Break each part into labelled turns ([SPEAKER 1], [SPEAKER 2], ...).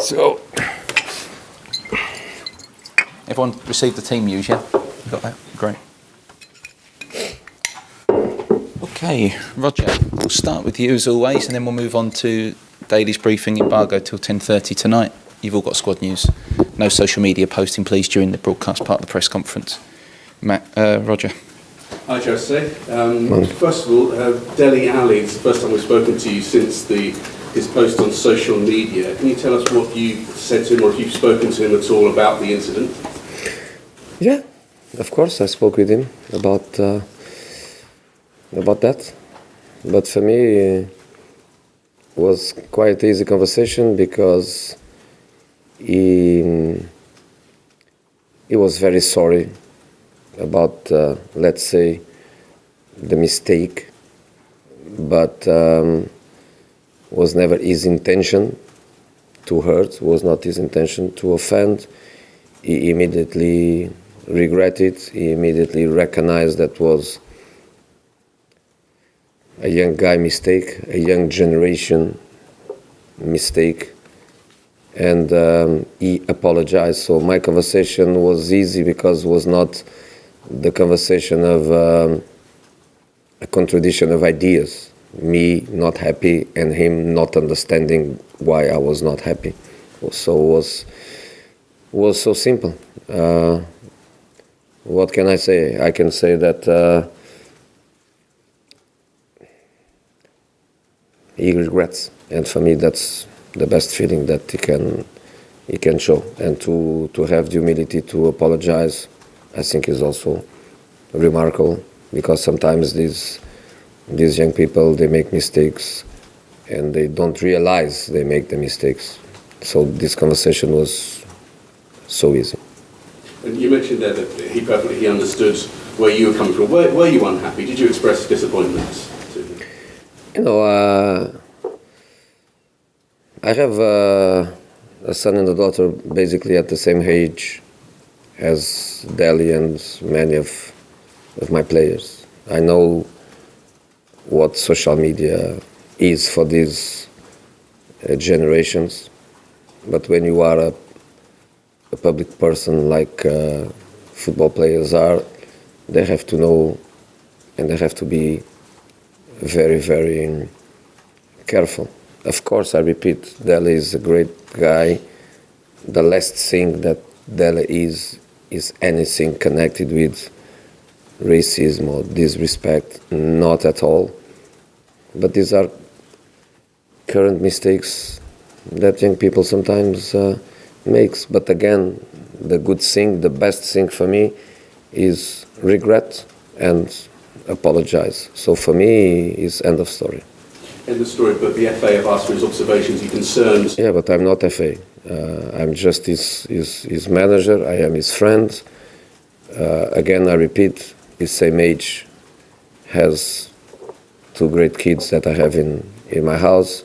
[SPEAKER 1] So, everyone received the team news, yeah? Got that? Great. Okay, Roger, we'll start with you as always, and then we'll move on to Daily's briefing embargo till 10:30 tonight. You've all got squad news. No social media posting, please, during the broadcast part of the press conference. Roger.
[SPEAKER 2] Hi, Jose. First of all, Dele Alli, it's the first time we've spoken to you since his post on social media. Can you tell us what you said to him, or if you've spoken to him at all about the incident?
[SPEAKER 3] Yeah, of course, I spoke with him about that. But for me, it was quite easy conversation because he was very sorry about, let's say, the mistake, but was never his intention to hurt, was not his intention to offend. He immediately regretted, he immediately recognized that was a young guy mistake, a young generation mistake, and he apologized. So my conversation was easy because it was not the conversation of a contradiction of ideas, me not happy and him not understanding why I was not happy. So it was so simple. What can I say? I can say that he regrets, and for me that's the best feeling that he can show, and to have the humility to apologize, I think is also remarkable, because sometimes these young people, they make mistakes and they don't realize they make the mistakes. So this conversation was so easy.
[SPEAKER 2] And you mentioned there that he understood where you were coming from. Were you unhappy? Did you express disappointment to him?
[SPEAKER 3] You know, I have a son and a daughter basically at the same age as Dele and many of my players. I know what social media is for these generations, but when you are a public person like football players are, they have to know and they have to be very, very careful. Of course, I repeat, Dele is a great guy. The last thing that Dele is anything connected with racism or disrespect, not at all. But these are current mistakes that young people sometimes makes. But again, the good thing, the best thing for me is regret and apologize. So for me, it's end of story.
[SPEAKER 2] End of story, but the FA have asked for his observations. Are you concerned?
[SPEAKER 3] Yeah, but I'm not FA. I'm just his manager. I am his friend. Again, I repeat, his same age, has two great kids that I have in my house,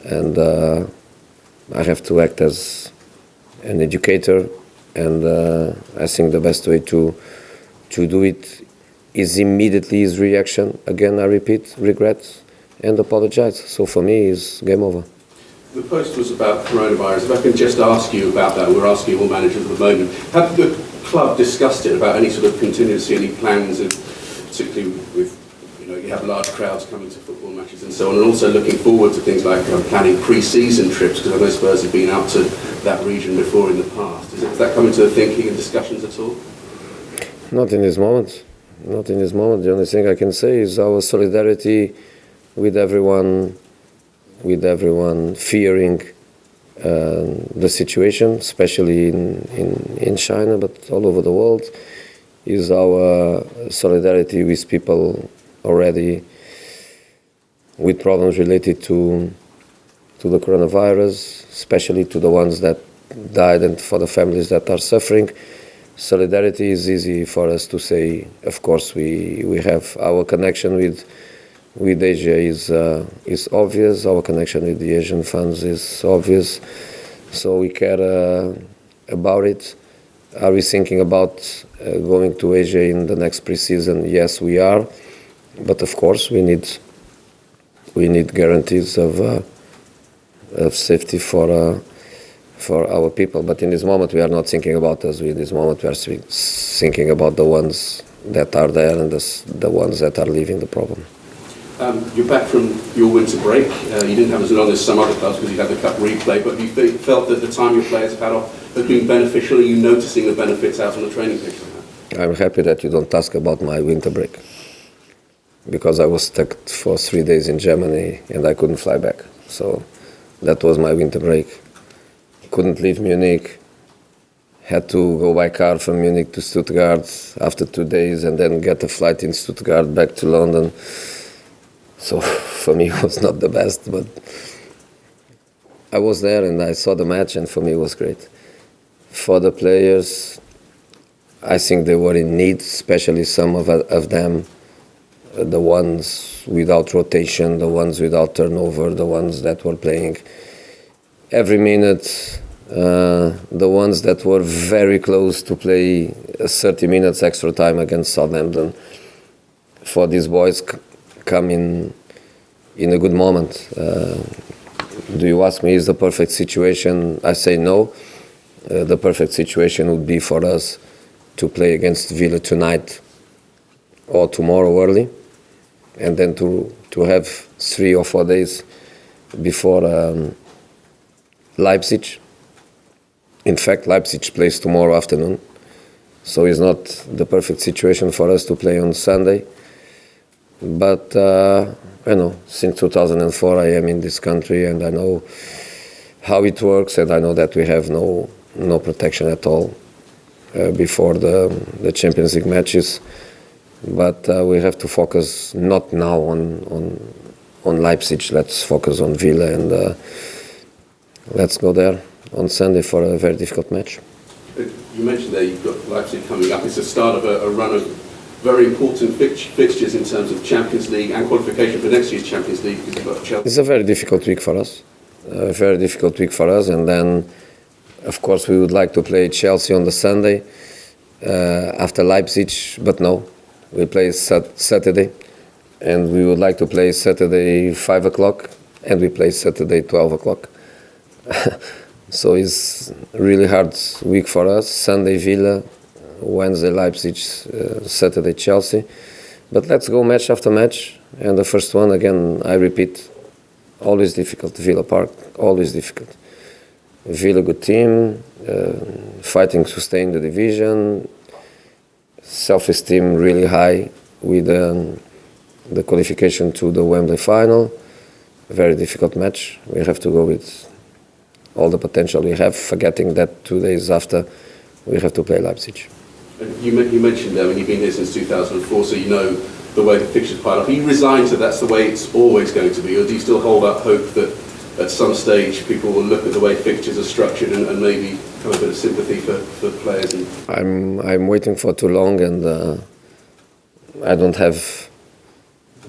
[SPEAKER 3] and I have to act as an educator, and I think the best way to do it is immediately his reaction. Again, I repeat, regret and apologize. So for me, it's game over.
[SPEAKER 2] The post was about coronavirus. If I can just ask you about that, we're asking all managers at the moment. Have the club discussed it, about any sort of contingency, any plans, particularly with, you have large crowds coming to football matches and so on, and also looking forward to things like planning pre-season trips, because I know Spurs have been out to that region before in the past. Is that coming to the thinking and discussions at all?
[SPEAKER 3] Not in this moment. Not in this moment. The only thing I can say is our solidarity with everyone fearing the situation, especially in China, but all over the world, is our solidarity with people already with problems related to the coronavirus, especially to the ones that died and for the families that are suffering. Solidarity is easy for us to say. Of course, we have our connection with Asia is obvious. Our connection with the Asian funds is obvious. So we care about it. Are we thinking about going to Asia in the next pre-season? Yes, we are. But of course, we need guarantees of safety for for our people. But in this moment, we are not thinking about us. In this moment, we are thinking about the ones that are there and the ones that are leaving the problem.
[SPEAKER 2] You're back from your winter break. You didn't have as long as some other clubs because you had the cup replay, but have you felt that the time your players have had off has been beneficial? Are you noticing the benefits out on the training pitch?
[SPEAKER 3] I'm happy that you don't ask about my winter break, because I was stuck for 3 days in Germany and I couldn't fly back. So that was my winter break. Couldn't leave Munich. Had to go by car from Munich to Stuttgart after 2 days and then get a flight in Stuttgart back to London. So for me it was not the best, but I was there and I saw the match, and for me it was great. For the players, I think they were in need, especially some of them, the ones without rotation, the ones without turnover, the ones that were playing every minute, the ones that were very close to play 30 minutes extra time against Southampton. For these boys come in a good moment. Do you ask me, is the perfect situation? I say no. The perfect situation would be for us to play against Villa tonight or tomorrow early, and then to have 3 or 4 days before Leipzig. In fact, Leipzig plays tomorrow afternoon, so it's not the perfect situation for us to play on Sunday. But since 2004 I am in this country and I know how it works, and I know that we have no protection at all before the Champions League matches. But we have to focus not now on Leipzig. Let's focus on Villa, and let's go there on Sunday for a very difficult match.
[SPEAKER 2] You mentioned there you've got Leipzig coming up. It's the start of a run of very important fixtures in terms of Champions League and qualification for next year's Champions League, because you've got Chelsea.
[SPEAKER 3] It's a very difficult week for us. And then, of course, we would like to play Chelsea on the Sunday after Leipzig, but no, we play Saturday, and we would like to play Saturday 5 o'clock, and we play Saturday 12 o'clock. So it's a really hard week for us. Sunday Villa, Wednesday Leipzig, Saturday Chelsea. But let's go match after match. And the first one, again, I repeat, always difficult. Villa Park, always difficult. Villa, good team, fighting to stay in the division. Self-esteem really high with the qualification to the Wembley final. Very difficult match. We have to go with all the potential we have, forgetting that 2 days after we have to play Leipzig.
[SPEAKER 2] You mentioned that when you've been here since 2004, so you know the way the fixtures pile up. Are you resigned to that's the way it's always going to be, or do you still hold out hope that at some stage people will look at the way fixtures are structured and maybe have a bit of sympathy for players?
[SPEAKER 3] I'm waiting for too long, and I don't have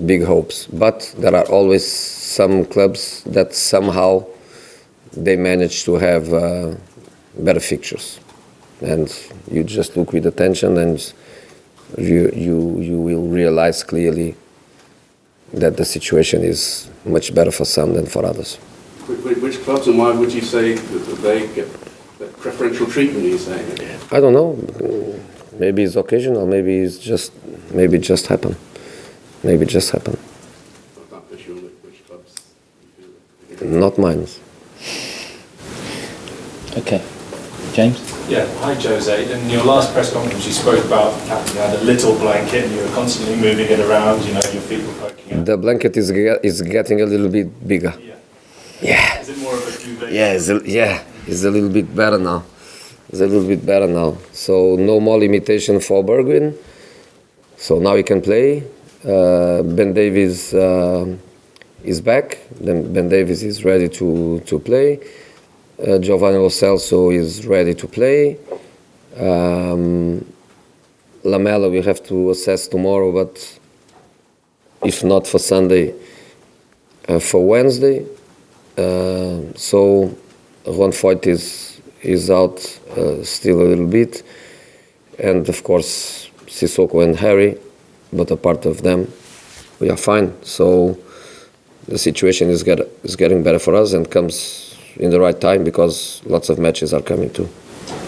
[SPEAKER 3] big hopes. But there are always some clubs that somehow they manage to have better fixtures, and you just look with attention, and you will realize clearly that the situation is much better for some than for others.
[SPEAKER 2] Which clubs, and why would you say that they get preferential treatment? Are you saying?
[SPEAKER 3] I don't know. Maybe it's occasional. Maybe it just happened. Maybe it just happened.
[SPEAKER 2] I'm not for sure which clubs.
[SPEAKER 3] Not mine.
[SPEAKER 1] Okay. James?
[SPEAKER 4] Yeah, hi Jose. In your last press conference you spoke about the captain had a little blanket and you were constantly moving it around, your feet were poking out.
[SPEAKER 3] The blanket is getting a little bit bigger. Yeah.
[SPEAKER 4] Is it more of a duvet?
[SPEAKER 3] It's a little bit better now. So no more limitation for Bergwijn. So now he can play. Ben Davies is back. Ben Davies is ready to play. Giovanni Lo Celso is ready to play. Lamela we have to assess tomorrow, but if not for Sunday, for Wednesday. So Ron Foyt is out still a little bit, and of course Sissoko and Harry, but apart of them, we are fine. So the situation is getting better for us, and comes in the right time because lots of matches are coming too.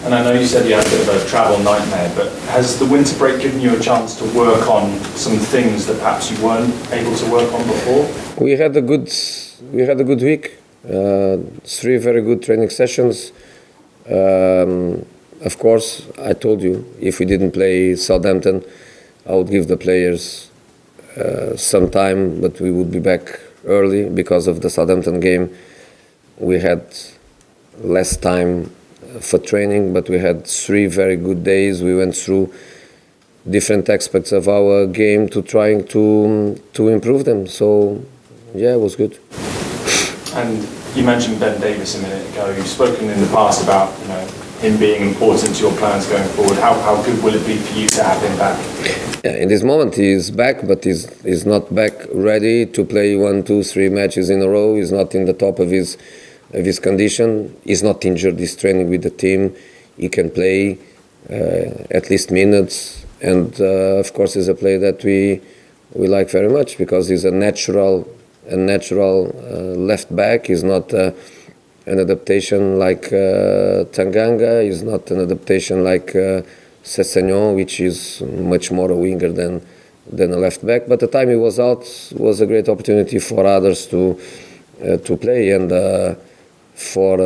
[SPEAKER 4] And I know you said you had a bit of a travel nightmare, but has the winter break given you a chance to work on some things that perhaps you weren't able to work on before?
[SPEAKER 3] We had a good week. 3 very good training sessions. Of course, I told you if we didn't play Southampton, I would give the players some time, but we would be back early because of the Southampton game. We had less time for training, but we had 3 very good days. We went through different aspects of our game to trying to improve them. So, yeah, it was good.
[SPEAKER 4] And you mentioned Ben Davies a minute ago. You've spoken in the past about him being important to your plans going forward. How good will it be for you to have him back?
[SPEAKER 3] Yeah, in this moment he is back, but he's not back ready to play 1, 2, 3 matches in a row. He's not in the top of his condition. He's not injured. He's training with the team. He can play at least minutes, and of course he's a player that we like very much because he's a natural left back. He's not an adaptation like Tanganga. He's not an adaptation like Sessegnon, which is much more a winger than a left back. But the time he was out was a great opportunity for others to play, and for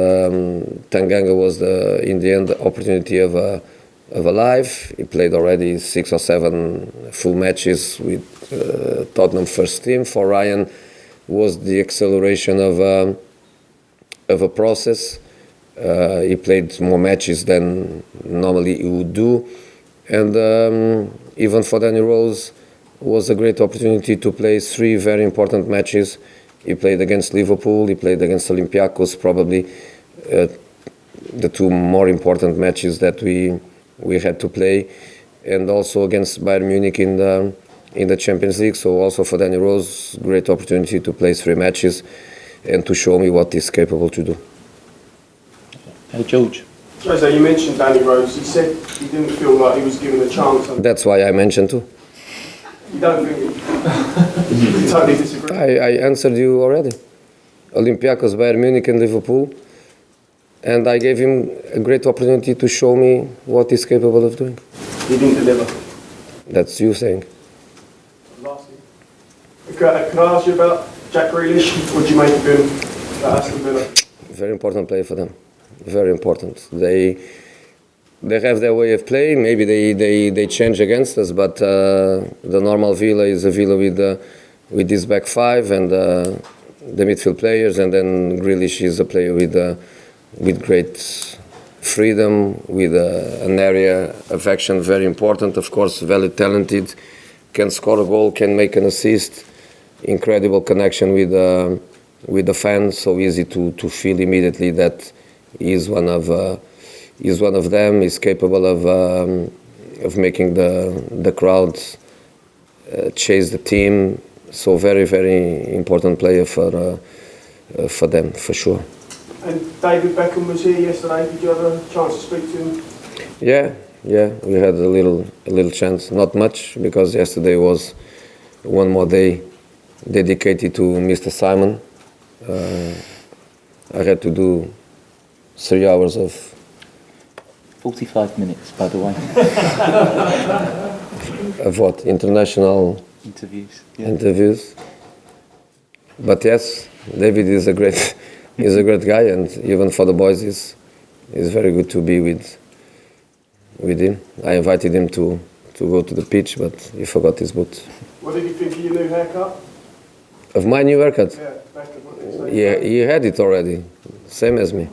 [SPEAKER 3] Tanganga was in the end the opportunity of a life. He played already 6 or 7 full matches with Tottenham first team. For Ryan was the acceleration of a process. He played more matches than normally he would do, and even for Danny Rose was a great opportunity to play 3 very important matches. He played against Liverpool, he played against Olympiacos, probably the 2 more important matches that we had to play, and also against Bayern Munich in the Champions League. So also for Danny Rose, great opportunity to play 3 matches and to show me what he's capable to do.
[SPEAKER 1] George.
[SPEAKER 5] Jose, you mentioned Danny Rose. He said he didn't feel like he was given a chance.
[SPEAKER 3] That's why I mentioned too.
[SPEAKER 5] You don't think you totally disagree?
[SPEAKER 3] I answered you already. Olympiacos, Bayern Munich and Liverpool. And I gave him a great opportunity to show me what he's capable of doing.
[SPEAKER 5] He didn't deliver.
[SPEAKER 3] That's you saying.
[SPEAKER 5] Lastly, could I ask you about Jack Grealish? What do you make of him at Aston Villa?
[SPEAKER 3] Very important player for them. Very important. They have their way of playing. Maybe they change against us, but the normal Villa is a Villa with this back 5 and the midfield players, and then Grealish is a player with great freedom, with an area of action very important. Of course, very talented, can score a goal, can make an assist. Incredible connection with the fans. So easy to feel immediately that he is one of them. He's capable of making the crowd chase the team. So very, very important player for them, for sure.
[SPEAKER 5] And David Beckham was here yesterday. Did you have a chance to speak to him?
[SPEAKER 3] Yeah, we had a little chance. Not much, because yesterday was one more day dedicated to Mr. Simon. I had to do 3 hours of
[SPEAKER 1] 45 minutes, by the way.
[SPEAKER 3] of what? International
[SPEAKER 1] Interviews.
[SPEAKER 3] interviews. But yes, David is a great guy, and even for the boys, it's very good to be with him. I invited him to go to the pitch, but he forgot his boots.
[SPEAKER 5] What did you think of your new haircut?
[SPEAKER 3] Of my new haircut?
[SPEAKER 5] Yeah, Beckham. What did you say?
[SPEAKER 3] Yeah, he had it already, same as me.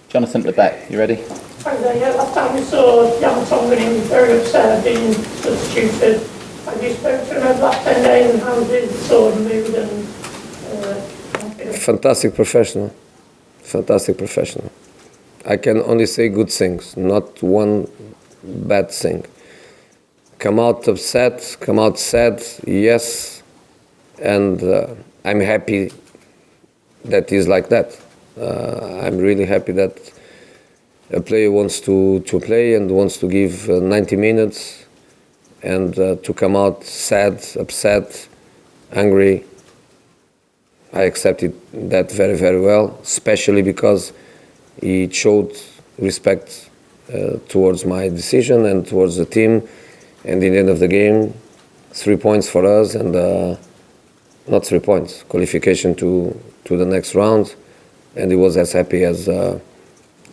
[SPEAKER 1] Jonathan at the back, you ready?
[SPEAKER 6] Yeah, last time we saw Jan Tongan very upset being substituted. Have you spoken to him over the last 10 days and how's his sort of mood and
[SPEAKER 3] Fantastic professional. I can only say good things, not one bad thing. Come out upset, come out sad, yes, and I'm happy that he's like that. I'm really happy that a player wants to play and wants to give 90 minutes, and to come out sad, upset, angry. I accepted that very, very well, especially because he showed respect towards my decision and towards the team. And in the end of the game, 3 points for us, and not 3 points, qualification to the next round. And he was as happy as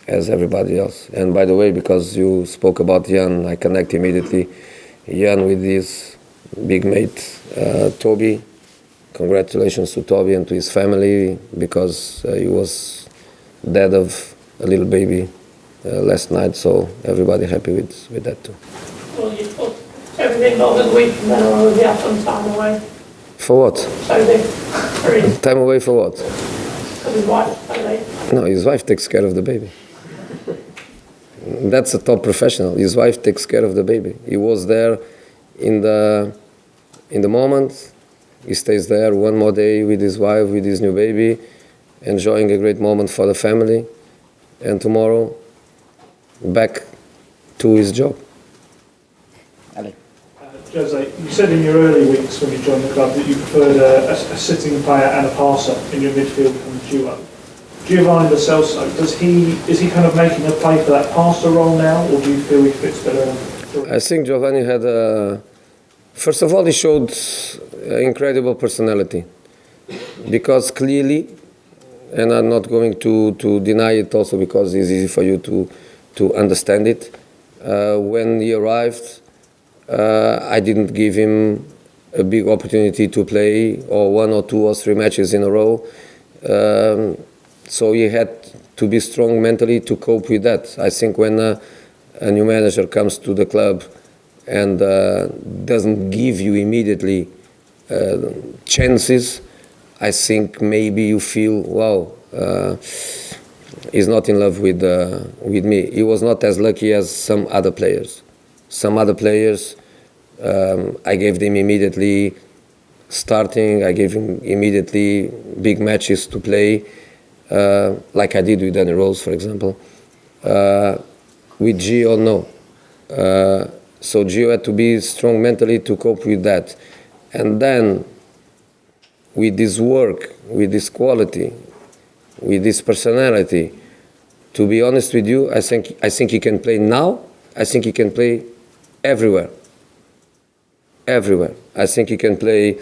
[SPEAKER 3] everybody else. And by the way, because you spoke about Jan, I connect immediately Jan with his big mate, Toby. Congratulations to Toby and to his family, because he was dad of a little baby last night, so everybody happy with that too.
[SPEAKER 6] Well, you put everything over the weekend, then I'll already have some time away.
[SPEAKER 3] For what?
[SPEAKER 6] So they,
[SPEAKER 3] Time away for what?
[SPEAKER 6] because his wife, so they,
[SPEAKER 3] No, his wife takes care of the baby. That's a top professional. His wife takes care of the baby. He was there in the moment. He stays there one more day with his wife, with his new baby, enjoying a great moment for the family. And tomorrow, back to his job.
[SPEAKER 1] Ali.
[SPEAKER 5] Jose, you said in your early weeks when you joined the club that you preferred a sitting player and a passer in your midfield from the duo. Giovanni Lo Celso, is he kind of making a play for that passer role now, or do you feel he fits better?
[SPEAKER 3] I think Giovanni had first of all, he showed incredible personality, because clearly, and I'm not going to deny it also because it's easy for you to understand it, when he arrived, I didn't give him a big opportunity to play, or 1 or 2 or 3 matches in a row. So he had to be strong mentally to cope with that. I think when a new manager comes to the club and doesn't give you immediately chances, I think maybe you feel, wow, he's not in love with me. He was not as lucky as some other players. Some other players, I gave them immediately starting, I gave him immediately big matches to play, like I did with Danny Rose, for example. With Gio, no. So Gio had to be strong mentally to cope with that. And then, with this work, with this quality, with this personality, to be honest with you, I think he can play now. I think he can play everywhere. Everywhere. I think he can play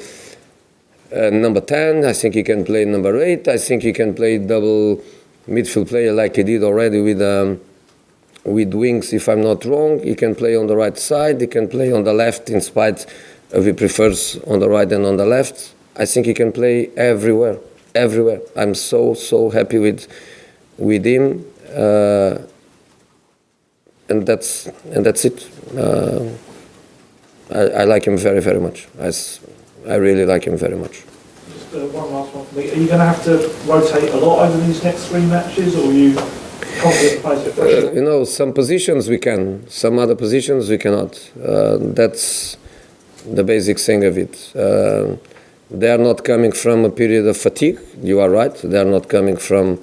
[SPEAKER 3] number 10. I think he can play number 8. I think he can play double midfield player like he did already with wings, if I'm not wrong. He can play on the right side. He can play on the left, in spite of he prefers on the right and on the left. I think he can play everywhere. Everywhere. I'm so happy with him. And that's it. I like him very, very much. I really like him very much.
[SPEAKER 5] Just one last one for me. Are you going to have to rotate a lot over these next 3 matches, or are you confident to place it fresh?
[SPEAKER 3] Some positions we can, some other positions we cannot. That's the basic thing of it. They are not coming from a period of fatigue. You are right. They are not coming from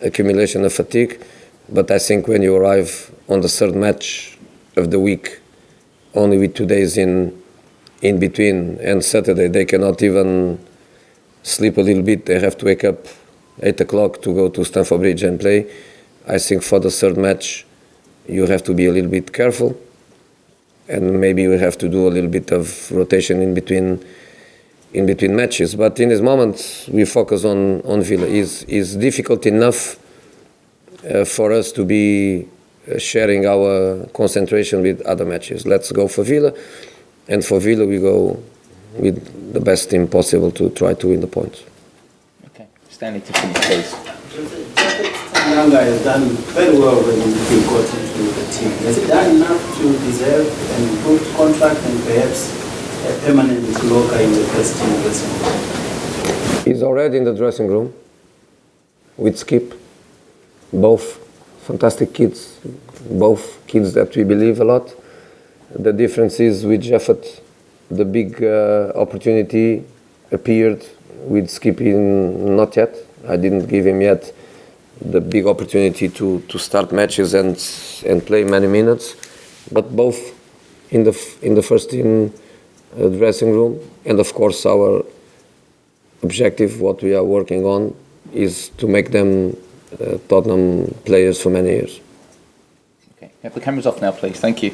[SPEAKER 3] accumulation of fatigue. But I think when you arrive on the 3rd match of the week, only with 2 days in between, and Saturday they cannot even sleep a little bit. They have to wake up 8 o'clock to go to Stamford Bridge and play. I think for the 3rd match, you have to be a little bit careful, and maybe you have to do a little bit of rotation in between matches. But in this moment, we focus on Villa. It's difficult enough for us to be sharing our concentration with other matches. Let's go for Villa, and for Villa we go with the best team possible to try to win the points.
[SPEAKER 1] Okay, Stanley to finish, please.
[SPEAKER 7] Tanganga has done very well when he got into the team. Has he done enough to deserve an improved contract and perhaps a permanent locker in the first team dressing room?
[SPEAKER 3] He's already in the dressing room with Skip. Both fantastic kids, both kids that we believe a lot. The difference is with Jeffet, the big opportunity appeared. With Skippy, not yet. I didn't give him yet the big opportunity to start matches and play many minutes. But both in the first team dressing room, and of course our objective, what we are working on, is to make them Tottenham players for many years.
[SPEAKER 1] Okay, have the cameras off now, please. Thank you.